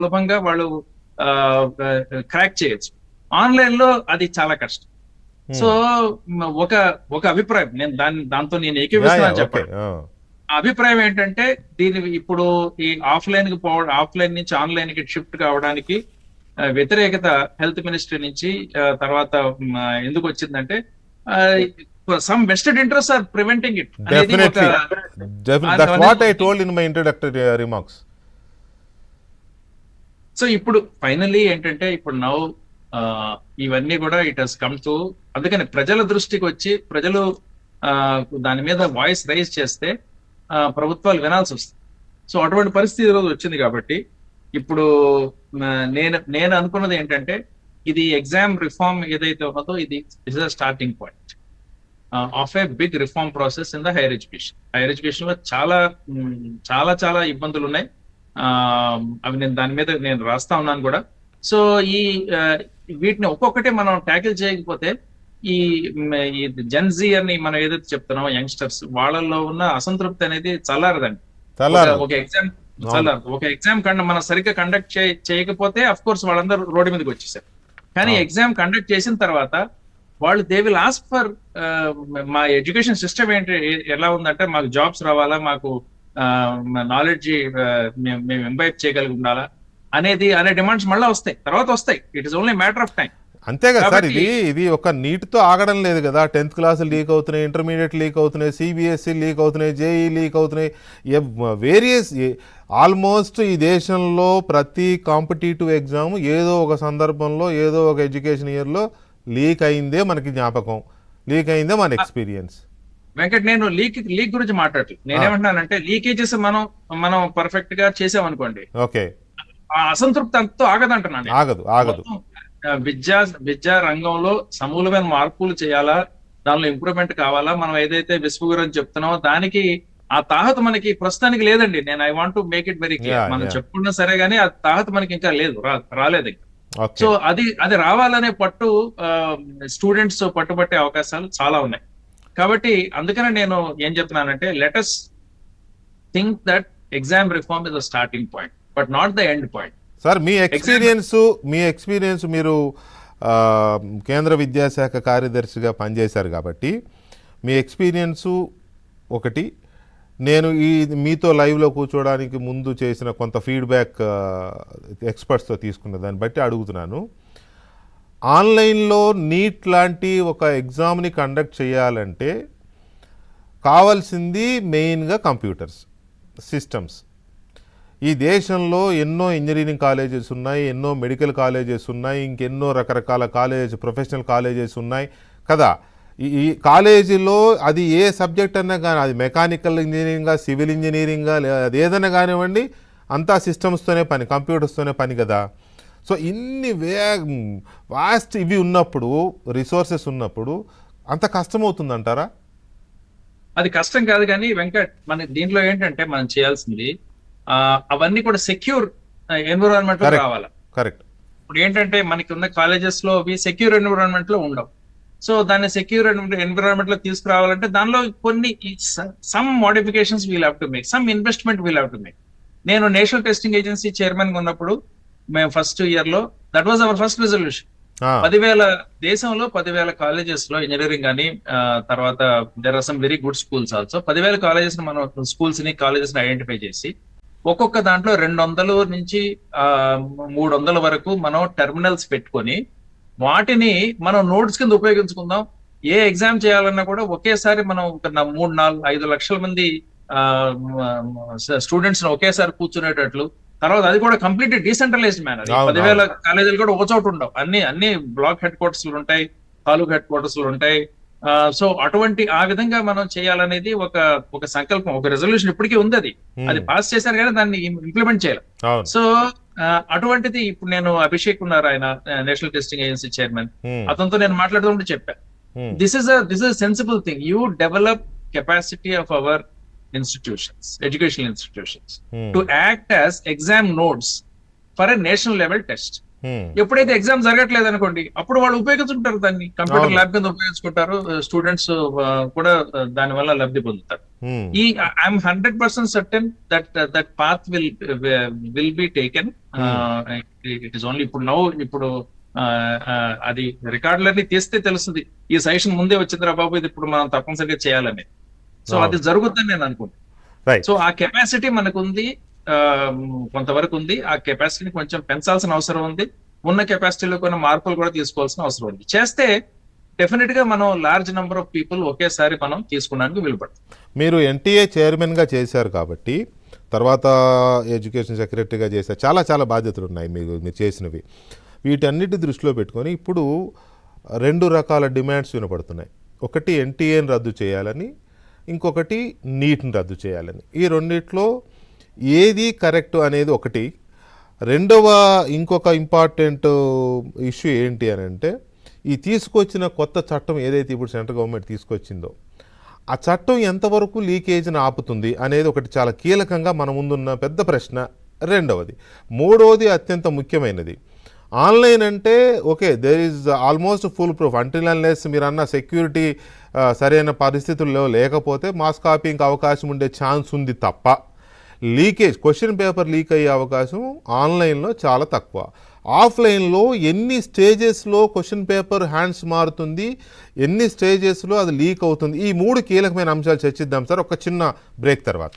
సులభంగా వాళ్ళు క్రాక్ చేయొచ్చు. ఆన్లైన్ లో అది చాలా కష్టం. సో ఒక ఒక అభిప్రాయం, నేను దాంతో నేను ఏకీవిస్తున్నాను ఓకే. చెప్పండి. ఆ అభిప్రాయం ఏంటంటే దీని ఇప్పుడు ఈ ఆఫ్లైన్ నుంచి ఆన్లైన్ కి షిఫ్ట్ కావడానికి వ్యతిరేకత హెల్త్ మినిస్ట్రీ నుంచి తర్వాత ఎందుకు వచ్చిందంటే some vested interest are preventing it అనేది Definitely. That's what I told in my introductory remarks. So ఇప్పుడు ఫైనల్లీ ఏంటంటే ఇప్పుడు నౌ ఇవన్నీ కూడా ఇట్ హస్ కమ్ టు, అందుకని ప్రజల దృష్టికి వచ్చి ప్రజలు దాని మీద వాయిస్ రైజ్ చేస్తే ప్రభుత్వాలు వినాల్సి వస్తుంది. సో అటువంటి పరిస్థితి ఈరోజు వచ్చింది కాబట్టి ఇప్పుడు నేను అనుకున్నది ఏంటంటే ఇది ఎగ్జామ్ రిఫార్మ్ ఏదైతే ఉన్నదో ఇది is a starting point of a big reform process in the higher education. Higher education లో చాలా చాలా చాలా ఇబ్బందులు ఉన్నాయి. అవి నేను దాని మీద నేను రాస్తా ఉన్నాను కూడా. సో వీటిని ఒక్కొక్కటి మనం ట్యాకిల్ చేయకపోతే ఈ జెన్జీ అని మనం ఏదైతే చెప్తున్నామో యంగ్స్టర్స్, వాళ్ళల్లో ఉన్న అసంతృప్తి అనేది చల్లారదండి. ఒక ఎగ్జామ్ మనం సరిగ్గా కండక్ట్ చేయకపోతే అఫ్ కోర్స్ వాళ్ళందరూ రోడ్డు మీదకి వచ్చేసారు. కానీ ఎగ్జామ్ కండక్ట్ చేసిన తర్వాత వాళ్ళు దే విల్ ఆస్క్ ఫర్ మా ఎడ్యుకేషన్ సిస్టమ్ ఏంటి, ఎలా ఉందంటే మాకు జాబ్స్ రావాలా, మాకు నాలెడ్జ్ మేము ఎంబైబ్ చేయగలిగి ఉండాలా అనే డిమాండ్స్ మళ్ళీ తర్వాత వస్తాయి. It is only matter of time. అంతే కదా సార్. ఇది ఒక నీట్తో ఆగడం లేదు కదా. 10th క్లాస్ లీక్ అవుతున్నాయి, ఇంటర్మీడియట్ లీక్ అవుతున్నాయి, సిబిఎస్ఈ లీక్ అవుతున్నాయి, జేఈ లీక్ అవుతున్నాయి, వేరియస్ ఆల్మోస్ట్ ఈ దేశంలో ప్రతి కాంపిటేటివ్ ఎగ్జామ్ ఏదో ఒక సందర్భంలో ఏదో ఒక ఎడ్యుకేషన్ ఇయర్లో లీక్ అయిందే మనకి జ్ఞాపకం, లీక్ అయిందే మన ఎక్స్పీరియన్స్. వెంకట్, నేను లీక్ గురించి మాట్లాడలేదు. నేనేమంటున్నానంటే లీకేజెస్ మనం పర్ఫెక్ట్ గా చేసామనుకోండి, ఓకే, ఆ అసంతృప్తి అంతా ఆగదంటున్నాను. ఆగదు. విద్యా రంగంలో సమూలమైన మార్పులు చేయాలా, దానిలో ఇంప్రూవ్మెంట్ కావాలా, మనం ఏదైతే విశ్వగురు చెప్తున్నామో దానికి ఆ తాహత మనకి ప్రస్తుతానికి లేదండి. నేను I want to make it very clear. మనం చెప్పుకున్నా సరే గానీ ఆ తాహత మనకి ఇంకా లేదు, రాలేదు. సో అది రావాలనే పట్టు స్టూడెంట్స్ పట్టుబట్టే అవకాశాలు చాలా ఉన్నాయి. కాబట్టి అందుకనే నేను ఏం చెప్తున్నానంటే let's think that exam reform is the starting point but not the end point. Sir, మీ ఎక్స్పీరియన్స్ మీరు కేంద్ర విద్యాశాఖ కార్యదర్శిగా పనిచేశారు కాబట్టి మీ ఎక్స్పీరియన్సు ఒకటి, నేను మీతో లైవ్లో కూర్చోవడానికి ముందు చేసిన కొంత ఫీడ్బ్యాక్ ఎక్స్పర్ట్స్తో తీసుకున్న దాన్ని బట్టి అడుగుతున్నాను. ఆన్లైన్లో నీట్ లాంటి ఒక ఎగ్జామ్ని కండక్ట్ చేయాలంటే కావాల్సింది మెయిన్గా కంప్యూటర్స్ సిస్టమ్స్. ఈ దేశంలో ఎన్నో ఇంజనీరింగ్ కాలేజెస్ ఉన్నాయి, ఎన్నో మెడికల్ కాలేజెస్ ఉన్నాయి, ఇంకెన్నో రకరకాల ప్రొఫెషనల్ కాలేజెస్ ఉన్నాయి కదా. ఈ కాలేజీలో అది ఏ సబ్జెక్ట్ అన్నా కానీ, అది మెకానికల్ ఇంజనీరింగా, సివిల్ ఇంజనీరింగా, అది ఏదైనా కానివ్వండి, అంతా సిస్టమ్స్తోనే పని, కంప్యూటర్స్తోనే పని కదా. సో ఇన్ని వాస్ట్ ఇవి ఉన్నప్పుడు, రిసోర్సెస్ ఉన్నప్పుడు అంత కష్టమవుతుందంటారా? అది కష్టం కాదు కానీ వెంకట్, మన దీంట్లో ఏంటంటే మనం చేయాల్సింది అవన్నీ కూడా సెక్యూర్ ఎన్విరాన్మెంట్ లో రావాలి. కరెక్ట్. ఇప్పుడు ఏంటంటే మనకి ఉన్న కాలేజెస్ లో అవి సెక్యూర్ ఎన్విరాన్మెంట్ లో ఉండవు. సో దాన్ని సెక్యూర్ ఎన్విరాన్మెంట్ లో తీసుకురావాలంటే దానిలో కొన్ని some modifications we'll have to make, some investment we'll have to make. నేను నేషనల్ టెస్టింగ్ ఏజెన్సీ చైర్మన్ గా ఉన్నప్పుడు మేము ఫస్ట్ ఇయర్ లో that was our first resolution. 10,000 దేశంలో 10,000 కాలేజెస్ లో ఇంజనీరింగ్ అని, తర్వాత there are some very good schools also. 10,000 colleges మనం స్కూల్స్ ని కాలేజెస్ ని ఐడెంటిఫై చేసి ఒక్కొక్క దాంట్లో 200 నుంచి 300 వరకు మనం టెర్మినల్స్ పెట్టుకొని వాటిని మనం నోట్స్ కింద ఉపయోగించుకుందాం. ఏ ఎగ్జామ్ చేయాలన్నా కూడా ఒకేసారి మనం 3-4-5 లక్షల మంది స్టూడెంట్స్ ఒకేసారి కూర్చునేటట్లు, తర్వాత అది కూడా కంప్లీట్ డీసెంట్రలైజ్డ్ మేనర్. 10,000 కాలేజీలు కూడా ఒక చోట ఉండవు, అన్ని బ్లాక్ హెడ్ క్వార్టర్స్ ఉంటాయి, తాలూకా హెడ్ క్వార్టర్స్ ఉంటాయి. సో అటువంటి ఆ విధంగా మనం చేయాలనేది ఒక సంకల్పం, ఒక రెజల్యూషన్ ఇప్పటికీ ఉంది. అది పాస్ చేశారు కానీ దాన్ని ఇంప్లిమెంట్ చేయాలి. సో అటువంటిది ఇప్పుడు నేను అభిషేక్ ఉన్నారు, ఆయన నేషనల్ టెస్టింగ్ ఏజెన్సీ చైర్మన్, అతనితో నేను మాట్లాడుతుంటే చెప్పాను, this is sensible thing. You develop capacity of our institutions, educational institutions, to act as exam nodes for a national level test. ఎప్పుడైతే ఎగ్జామ్ జరగట్లేదు అనుకోండి, అప్పుడు వాళ్ళు ఉపయోగించుకుంటారు దాన్ని, కంప్యూటర్ అవును. ల్యాబ్ కింద ఉపయోగించుకుంటారు, స్టూడెంట్స్ కూడా దాని వల్ల లబ్ధి పొందుతారు. ఈ I'm 100% certain that path will be taken. It is only ఇప్పుడు అది రికార్డులన్నీ తీస్తే తెలుస్తుంది, ఈ సజెషన్ ముందే వచ్చిందిరా బాబు, ఇది ఇప్పుడు మనం తప్పనిసరిగా చేయాలని. సో అది జరుగుతుందని నేను అనుకుంటున్నాను. రైట్. సో ఆ కెపాసిటీ మనకు ఉంది, కొంతవరకు ఉంది. ఆ కెపాసిటీని కొంచెం పెంచాల్సిన అవసరం ఉంది. ఉన్న కెపాసిటీలో కొన్ని మార్పులు కూడా తీసుకోవాల్సిన అవసరం ఉంది. చేస్తే డెఫినెట్ గా మనం లార్జ్ నెంబర్ ఆఫ్ పీపుల్ ఒకేసారి మనం తీసుకోవడానికి వీలుపడుతుంది. మీరు ఎన్టీఏ చైర్మన్గా చేశారు కాబట్టి, తర్వాత ఎడ్యుకేషన్ సెక్రటరీగా చేశారు, చాలా చాలా బాధ్యతలు ఉన్నాయి మీరు చేసినవి. వీటన్నిటి దృష్టిలో పెట్టుకొని ఇప్పుడు 2 రకాల డిమాండ్స్ వినపడుతున్నాయి. ఒకటి ఎన్టీఏని రద్దు చేయాలని, ఇంకొకటి నీట్ని రద్దు చేయాలని. ఈ రెండిట్లో ఏది కరెక్ట్ అనేది ఒకటి. రెండవ ఇంకొక ఇంపార్టెంట్ ఇష్యూ ఏంటి అని అంటే, ఈ తీసుకొచ్చిన కొత్త చట్టం ఏదైతే ఇప్పుడు సెంట్రల్ గవర్నమెంట్ తీసుకొచ్చిందో, ఆ చట్టం ఎంతవరకు లీకేజ్ని ఆపుతుంది అనేది ఒకటి చాలా కీలకంగా మన ముందున్న పెద్ద ప్రశ్న. రెండవది. మూడవది అత్యంత ముఖ్యమైనది, ఆన్లైన్ అంటే okay, there is almost foolproof until unless మీరు అన్న సెక్యూరిటీ సరైన పరిస్థితుల్లో లేకపోతే మాస్ కాపీయింగ్ అవకాశం ఉండే ఛాన్స్ ఉంది తప్ప, లీకేజ్ క్వశ్చన్ పేపర్ లీక్ అయ్యే అవకాశం ఆన్లైన్లో చాలా తక్కువ. ఆఫ్లైన్లో ఎన్ని స్టేజెస్లో క్వశ్చన్ పేపర్ హ్యాండ్స్ మారుతుంది, ఎన్ని స్టేజెస్లో అది లీక్ అవుతుంది, ఈ 3 కీలకమైన అంశాలు చర్చిద్దాం సార్ ఒక చిన్న బ్రేక్ తర్వాత.